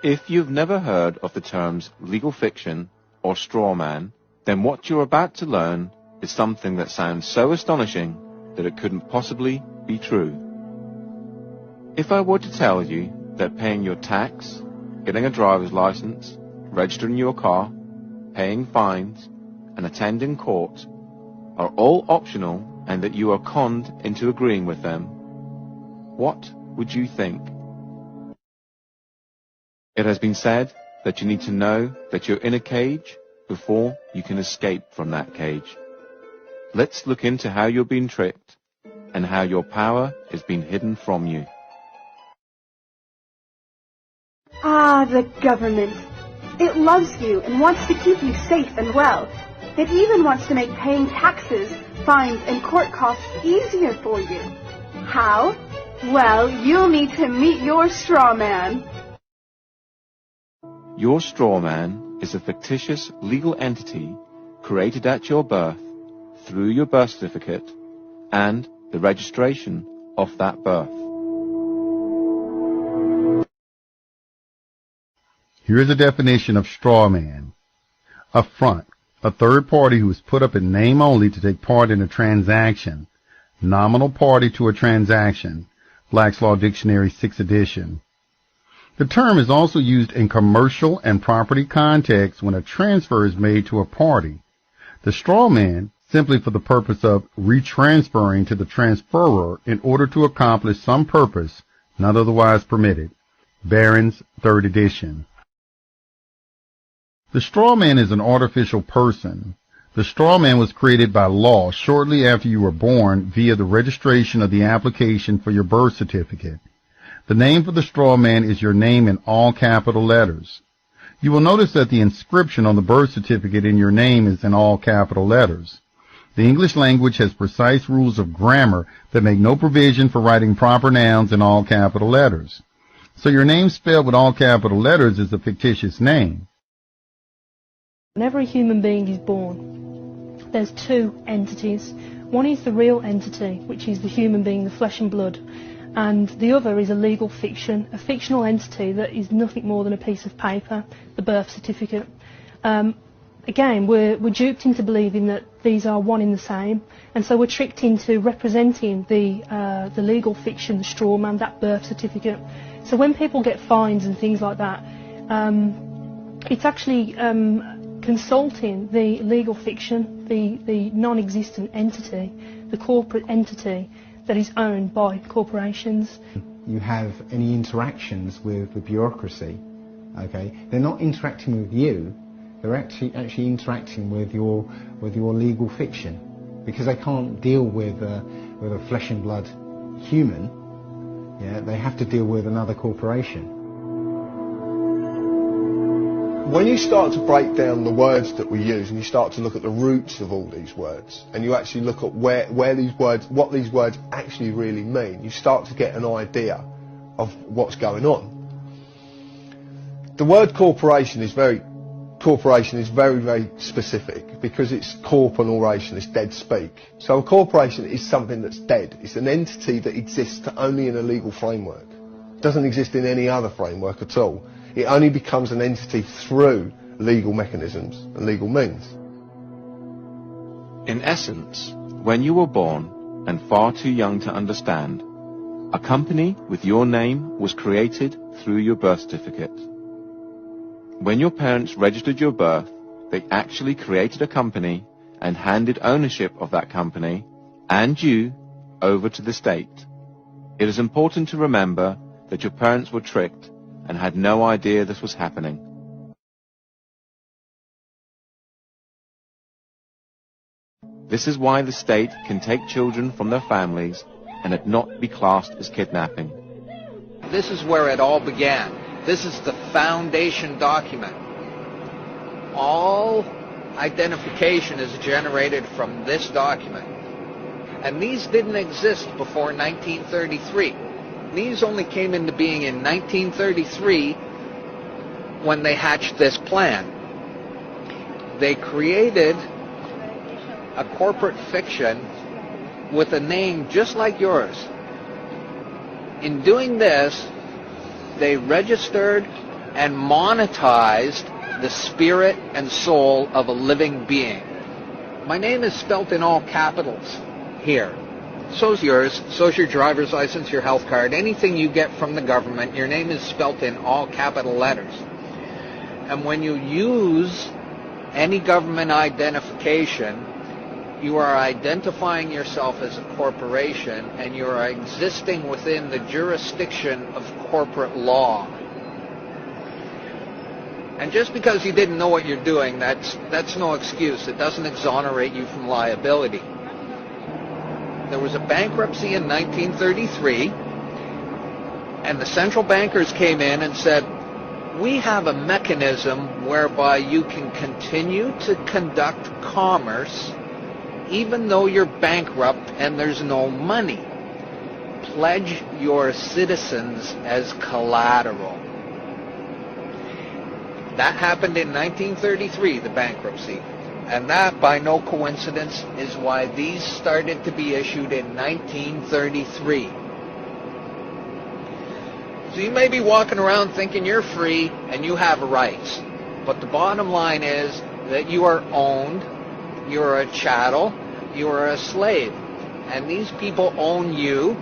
If you've never heard of the terms legal fiction or straw man, then what you're about to learn is something that sounds so astonishing that it couldn't possibly be true. If I were to tell you that paying your tax, getting a driver's license, registering your car, paying fines, and attending court are all optional and that you are conned into agreeing with them, what would you think? It has been said that you need to know that you're in a cage before you can escape from that cage. Let's look into how you're being tricked and how your power is being hidden from you. Ah, the government. It loves you and wants to keep you safe and well. It even wants to make paying taxes, fines, and court costs easier for you. How? Well, you'll need to meet your straw man. Your straw man is a fictitious legal entity created at your birth through your birth certificate and the registration of that birth. Here is a definition of straw man. A front, a third party who is put up in name only to take part in a transaction. Nominal party to a transaction. Black's Law Dictionary, 6th edition. The term is also used in commercial and property contexts when a transfer is made to a party. The straw man, simply for the purpose of retransferring to the transferor in order to accomplish some purpose not otherwise permitted. Barron's, 3rd edition. The straw man is an artificial person. The straw man was created by law shortly after you were born via the registration of the application for your birth certificate. The name for the straw man is your name in all capital letters. You will notice that the inscription on the birth certificate in your name is in all capital letters. The English language has precise rules of grammar that make no provision for writing proper nouns in all capital letters. So your name spelled with all capital letters is a fictitious name. Whenever a human being is born, there's two entities. One is the real entity, which is the human being, the flesh and blood, and the other is a legal fiction, a fictional entity that is nothing more than a piece of paper, the birth certificate. Again, we're duped into believing that these are one in the same, and so we're tricked into representing the legal fiction, the straw man, that birth certificate. So when people get fines and things like that, it's actually consulting the legal fiction, the non-existent entity, the corporate entity that is owned by corporations. You have any interactions with the bureaucracy, okay? They're not interacting with you, they're actually interacting with your legal fiction, because they can't deal with a flesh and blood human. Yeah, they have to deal with another corporation. When you start to break down the words that we use and you start to look at the roots of all these words and you actually look at where these words, what these words actually really mean, you start to get an idea of what's going on. The word corporation is very, very specific because it's corporation, it's dead speak. So a corporation is something that's dead. It's an entity that exists only in a legal framework. It doesn't exist in any other framework at all. It only becomes an entity through legal mechanisms and legal means. In essence, when you were born and far too young to understand, a company with your name was created through your birth certificate. When your parents registered your birth, they actually created a company and handed ownership of that company and you over to the state. It is important to remember that your parents were tricked and had no idea this was happening. This is why the state can take children from their families and it not be classed as kidnapping. This is where it all began. This is the foundation document. All identification is generated from this document. And these didn't exist before 1933. These only came into being in 1933 when they hatched this plan. They created a corporate fiction with a name just like yours. In doing this, they registered and monetized the spirit and soul of a living being. My name is spelt in all capitals here. So's yours, so's your driver's license, your health card, anything you get from the government, your name is spelt in all capital letters. And when you use any government identification, you are identifying yourself as a corporation, and you are existing within the jurisdiction of corporate law. And just because you didn't know what you're doing, that's no excuse. It doesn't exonerate you from liability. There was a bankruptcy in 1933, and the central bankers came in and said, we have a mechanism whereby you can continue to conduct commerce even though you're bankrupt and there's no money. Pledge your citizens as collateral. That happened in 1933, the bankruptcy. And that, by no coincidence, is why these started to be issued in 1933. So you may be walking around thinking you're free and you have rights. But the bottom line is that you are owned, you're a chattel, you're a slave. And these people own you.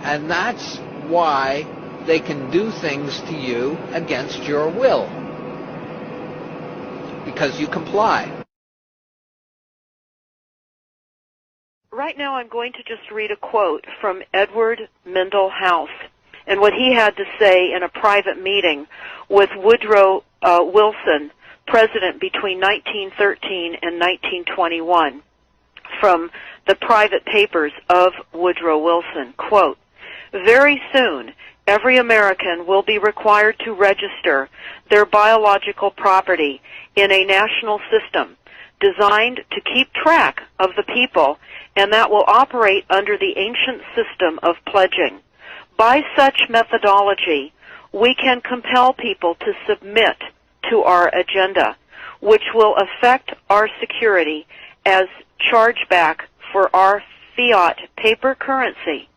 And that's why they can do things to you against your will. Because you comply. Right now I'm going to just read a quote from Edward Mendell House and what he had to say in a private meeting with Woodrow Wilson, president between 1913 and 1921, from the private papers of Woodrow Wilson. Quote, very soon, every American will be required to register their biological property in a national system designed to keep track of the people, and that will operate under the ancient system of pledging. By such methodology, we can compel people to submit to our agenda, which will affect our security as chargeback for our fiat paper currency.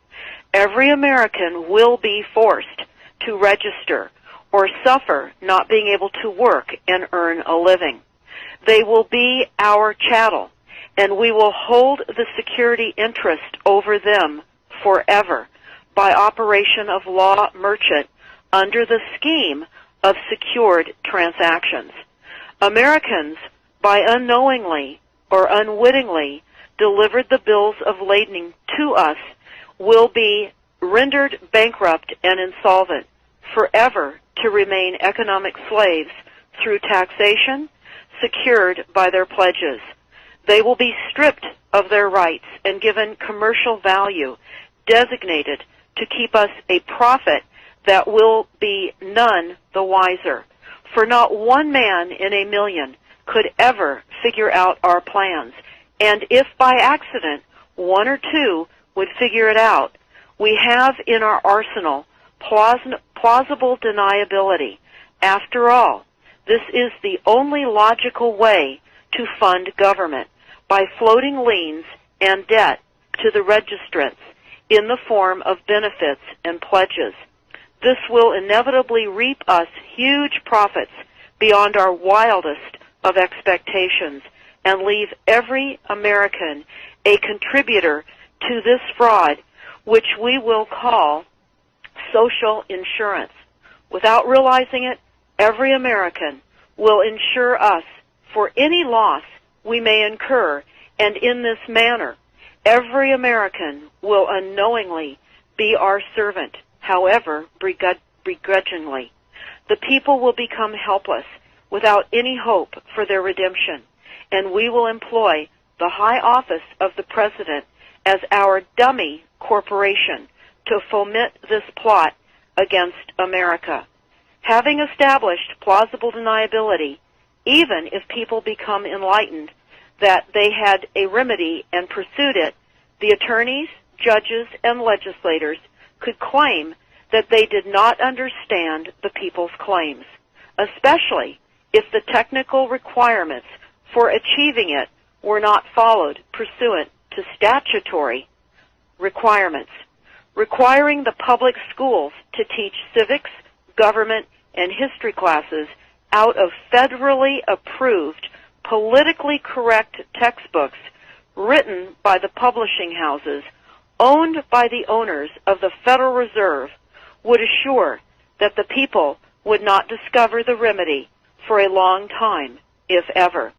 Every American will be forced to register or suffer not being able to work and earn a living. They will be our chattel, and we will hold the security interest over them forever by operation of law merchant under the scheme of secured transactions. Americans, by unknowingly or unwittingly delivered the bills of lading to us, will be rendered bankrupt and insolvent, forever to remain economic slaves through taxation secured by their pledges. They will be stripped of their rights and given commercial value, designated to keep us a profit that will be none the wiser. For not one man in a million could ever figure out our plans, and if by accident one or two would figure it out, we have in our arsenal plausible deniability. After all, this is the only logical way to fund government, by floating liens and debt to the registrants in the form of benefits and pledges. This will inevitably reap us huge profits beyond our wildest of expectations and leave every American a contributor to this fraud, which we will call social insurance. Without realizing it, every American will insure us for any loss we may incur, and in this manner, every American will unknowingly be our servant, however begrudgingly. The people will become helpless without any hope for their redemption, and we will employ the high office of the President as our dummy corporation to foment this plot against America. Having established plausible deniability, even if people become enlightened that they had a remedy and pursued it, the attorneys, judges, and legislators could claim that they did not understand the people's claims, especially if the technical requirements for achieving it were not followed pursuant to statutory requirements. Requiring the public schools to teach civics, government, and history classes out of federally approved, politically correct textbooks written by the publishing houses, owned by the owners of the Federal Reserve, would assure that the people would not discover the remedy for a long time, if ever.